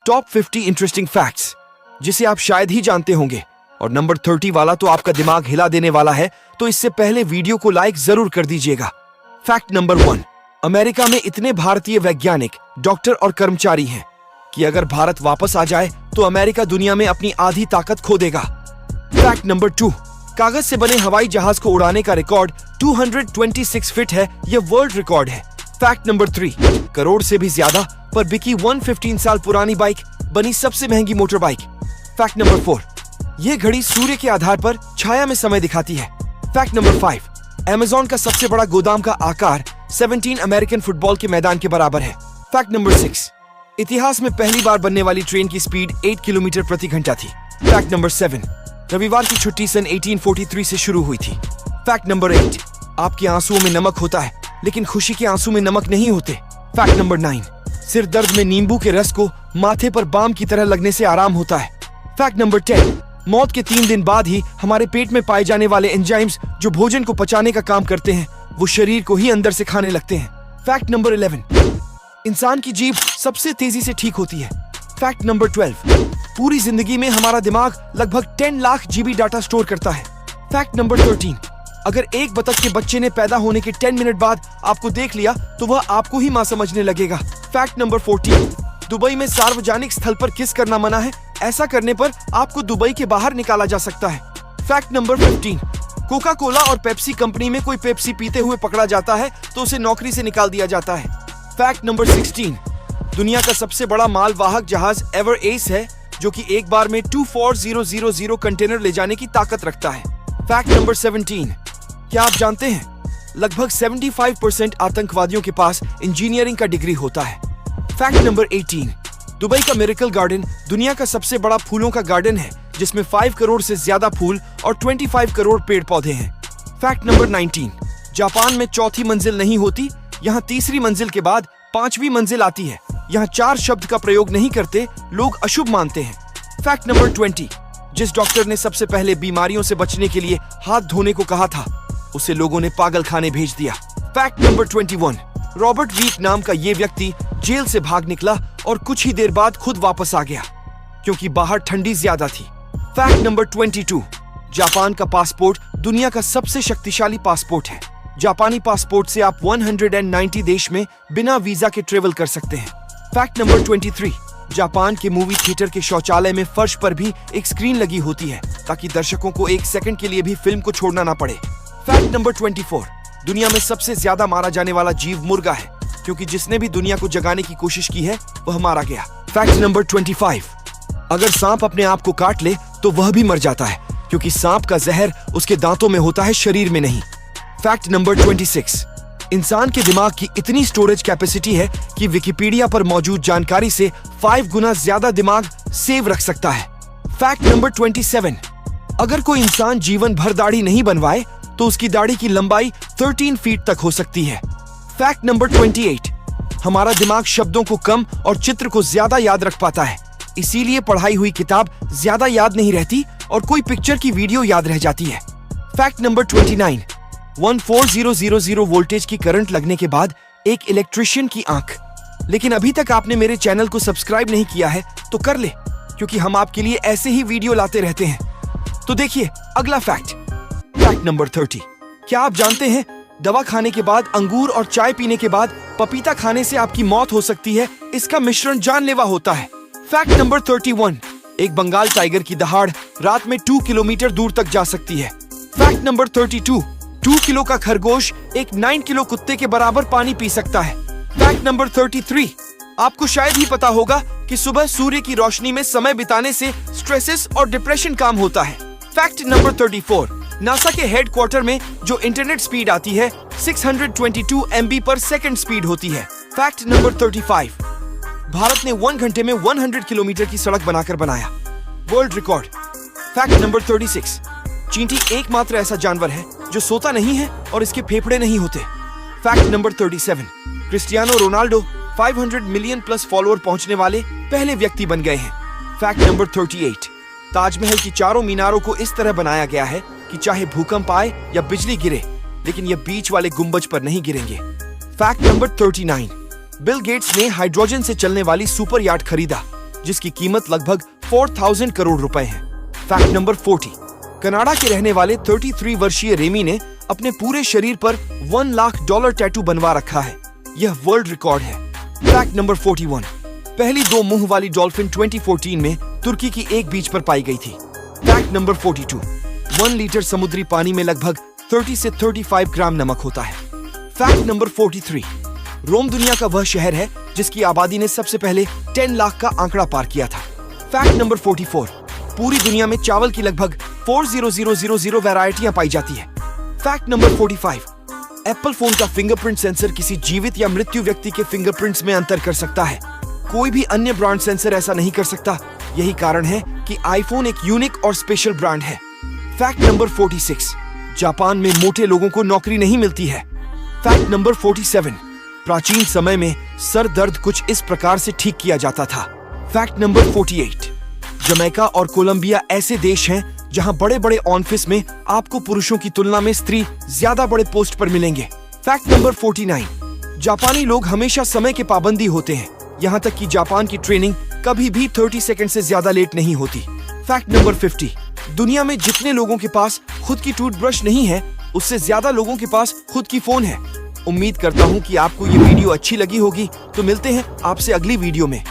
Top 50 interesting facts जिसे आप शायद ही जानते होंगे, और नंबर 30 वाला तो आपका दिमाग हिला देने वाला है, तो इससे पहले वीडियो को लाइक जरूर कर दीजिएगा। फैक्ट नंबर 1, अमेरिका में इतने भारतीय वैज्ञानिक, डॉक्टर और कर्मचारी हैं कि अगर भारत वापस आ जाए तो अमेरिका दुनिया में अपनी आधी ताकत खो देगा। फैक्ट नंबर 2, कागज से बने हवाई जहाज को उड़ाने का रिकॉर्ड 226 फीट है, यह वर्ल्ड रिकॉर्ड है। फैक्ट नंबर 3, करोड़ से भी ज्यादा पर बिकी 115 साल पुरानी बाइक बनी सबसे महंगी मोटर बाइक। फैक्ट नंबर 4, यह घड़ी सूर्य के आधार पर छाया में समय दिखाती है। फैक्ट नंबर 5, अमेज़न का सबसे बड़ा गोदाम का आकार 17 अमेरिकन फुटबॉल के मैदान के बराबर है। फैक्ट नंबर 6, इतिहास में पहली बार बनने वाली ट्रेन की स्पीड 8 किलोमीटर प्रति घंटा थी। फैक्ट नंबर 7, रविवार की छुट्टी सन 1843 से शुरू हुई थी। फैक्ट नंबर 8, आपके आंसुओं में नमक होता है लेकिन खुशी के आंसू में नमक नहीं होते। फैक्ट नंबर 9, सिर दर्द में नींबू के रस को माथे पर बाम की तरह लगने से आराम होता है। फैक्ट नंबर 10, मौत के 3 दिन बाद ही हमारे पेट में पाए जाने वाले एंजाइम्स जो भोजन को पचाने का काम करते हैं, वो शरीर को ही अंदर से खाने लगते हैं। फैक्ट नंबर 11, इंसान की जीभ सबसे तेजी से ठीक होती है। फैक्ट नंबर 12, पूरी जिंदगी में हमारा दिमाग लगभग 10 लाख जीबी डाटा स्टोर करता है। फैक्ट नंबर 13, अगर एक बतख के बच्चे ने पैदा होने के 10 मिनट बाद आपको देख लिया तो वह आपको ही मां समझने लगेगा। फैक्ट नंबर 14, दुबई में सार्वजनिक स्थल पर किस करना मना है, ऐसा करने पर आपको दुबई के बाहर निकाला जा सकता है। फैक्ट नंबर 15, कोका कोला और पेप्सी कंपनी में कोई पेप्सी पीते हुए पकड़ा जाता है तो उसे नौकरी से निकाल दिया जाता है। फैक्ट नंबर 16, दुनिया का सबसे बड़ा मालवाहक जहाज एवर एस है जो कि एक बार में 24000 कंटेनर ले जाने की ताकत रखता है। फैक्ट नंबर 17, क्या आप जानते हैं लगभग 75% आतंकवादियों के पास इंजीनियरिंग का डिग्री होता है। फैक्ट नंबर 18, दुबई का मिरेकल गार्डन दुनिया का सबसे बड़ा फूलों का गार्डन है जिसमें 5 करोड़ से ज्यादा फूल और 25 करोड़ पेड़ पौधे हैं। फैक्ट नंबर 19, जापान में चौथी मंजिल नहीं होती, यहाँ तीसरी मंजिल के बाद 5वीं मंजिल आती है। यहाँ 4 शब्द का प्रयोग नहीं करते, लोग अशुभ मानते हैं। फैक्ट नंबर 20, जिस डॉक्टर ने सबसे पहले बीमारियों से बचने के लिए हाथ धोने को कहा था उसे लोगों ने पागल खाने भेज दिया। फैक्ट नंबर 21, रॉबर्ट वीक नाम का ये व्यक्ति जेल से भाग निकला और कुछ ही देर बाद खुद वापस आ गया क्योंकि बाहर ठंडी ज्यादा थी। फैक्ट नंबर 22, जापान का पासपोर्ट दुनिया का सबसे शक्तिशाली पासपोर्ट है। जापानी पासपोर्ट से आप 190 देश में बिना वीजा के ट्रेवल कर सकते हैं। फैक्ट नंबर 23, जापान के मूवी थिएटर के शौचालय में फर्श पर भी एक स्क्रीन लगी होती है ताकि दर्शकों को 1 सेकंड के लिए भी फिल्म को छोड़ना ना पड़े। फैक्ट नंबर 24, दुनिया में सबसे ज्यादा मारा जाने वाला जीव मुर्गा है क्योंकि जिसने भी दुनिया को जगाने की कोशिश की है वह मारा गया। फैक्ट नंबर 25, अगर सांप अपने आप को काट ले तो वह भी मर जाता है क्योंकि सांप का जहर उसके दांतों में होता है, शरीर में नहीं। फैक्ट नंबर 26, इंसान के दिमाग की इतनी स्टोरेज कैपेसिटी है कि विकिपीडिया पर मौजूद जानकारी से 5 गुना ज्यादा दिमाग सेव रख सकता है। फैक्ट नंबर 27, अगर कोई इंसान जीवन भर दाढ़ी नहीं बनवाए तो उसकी दाढ़ी की लंबाई 13 फीट तक हो सकती है। फैक्ट नंबर 28, हमारा दिमाग शब्दों को कम और चित्र को ज्यादा याद रख पाता है, इसीलिए पढ़ाई हुई किताब ज्यादा याद नहीं रहती और कोई पिक्चर की वीडियो याद रह जाती है। फैक्ट नंबर 29, 14000 वोल्टेज की करंट लगने के बाद एक इलेक्ट्रिशियन की आंख। लेकिन अभी तक आपने मेरे चैनल को सब्सक्राइब नहीं किया है तो कर ले, क्योंकि हम आपके लिए ऐसे ही वीडियो लाते रहते हैं। तो देखिए अगला फैक्ट। फैक्ट नंबर 30, क्या आप जानते हैं दवा खाने के बाद, अंगूर और चाय पीने के बाद पपीता खाने से आपकी मौत हो सकती है, इसका मिश्रण जानलेवा होता है। फैक्ट नंबर 31, एक बंगाल टाइगर की दहाड़ रात में 2 किलोमीटर दूर तक जा सकती है। फैक्ट नंबर 32, 2 किलो का खरगोश एक 9 किलो कुत्ते के बराबर पानी पी सकता है। फैक्ट नंबर 33, आपको शायद ही पता होगा कि सुबह सूर्य की रोशनी में समय बिताने से स्ट्रेसेस और डिप्रेशन कम होता है। फैक्ट नंबर 34, नासा के हेडक्वार्टर में जो इंटरनेट स्पीड आती है 622 MB पर सेकंड स्पीड होती है। फैक्ट नंबर 35, भारत ने 1 घंटे में 100 किलोमीटर की सड़क बनाकर बनाया, वर्ल्ड रिकॉर्ड। फैक्ट नंबर 36, चींटी एकमात्र ऐसा जानवर है जो सोता नहीं है और इसके फेफड़े नहीं होते। Fact number 37, Cristiano Ronaldo 500 million plus follower पहुंचने वाले पहले व्यक्ति बन गए हैं। फैक्ट नंबर 38, ताजमहल की चारों मीनारों को इस तरह बनाया गया है कि चाहे भूकंप आए या बिजली गिरे, लेकिन ये बीच वाले गुंबज पर नहीं गिरेंगे। फैक्ट नंबर 39, बिल गेट्स ने हाइड्रोजन से चलने वाली सुपर याट खरीदा। जिसकी कीमत लगभग 4000 करोड़ रुपए है। फैक्ट नंबर 40, कनाडा के रहने वाले 33 वर्षीय रेमी ने अपने पूरे शरीर पर $1 लाख टैटू बनवा रखा है। यह वर्ल्ड रिकॉर्ड है। फैक्ट नंबर 41, पहली 2 मुंह वाली डॉल्फिन 2014 में तुर्की की एक बीच पर पाई गई थी। फैक्ट नंबर 42, 1 लीटर समुद्री पानी में लगभग 30 से 35 ग्राम नमक होता है। फैक्ट नंबर 43, रोम दुनिया का वह शहर है जिसकी आबादी ने सबसे पहले 10 लाख का आंकड़ा पार किया था। फैक्ट नंबर 44, पूरी दुनिया में चावल की लगभग 40000 वैरायटियां पाई जाती है। फैक्ट नंबर 45, एप्पल फोन का फिंगरप्रिंट सेंसर किसी जीवित या मृत्यु व्यक्ति के फिंगरप्रिंट्स में अंतर कर सकता है। कोई भी अन्य ब्रांड सेंसर ऐसा नहीं कर सकता। यही कारण है कि आईफोन एक यूनिक और स्पेशल ब्रांड है। फैक्ट नंबर 46, जापान में मोटे लोगों को नौकरी नहीं मिलती है। फैक्ट नंबर 47, प्राचीन समय में सर दर्द कुछ इस प्रकार से ठीक किया जाता था। फैक्ट नंबर 48, जमैका और कोलंबिया ऐसे देश हैं जहां बड़े बड़े ऑफिस में आपको पुरुषों की तुलना में स्त्री ज्यादा बड़े पोस्ट पर मिलेंगे। फैक्ट नंबर 49, जापानी लोग हमेशा समय के पाबंदी होते हैं, यहाँ तक कि जापान की ट्रेनिंग कभी भी 30 सेकंड से ज्यादा लेट नहीं होती। फैक्ट नंबर 50, दुनिया में जितने लोगों के पास खुद की टूथब्रश नहीं है, उससे ज्यादा लोगों के पास खुद की फोन है। उम्मीद करता हूँ कि आपको ये वीडियो अच्छी लगी होगी। तो मिलते हैं आपसे अगली वीडियो में।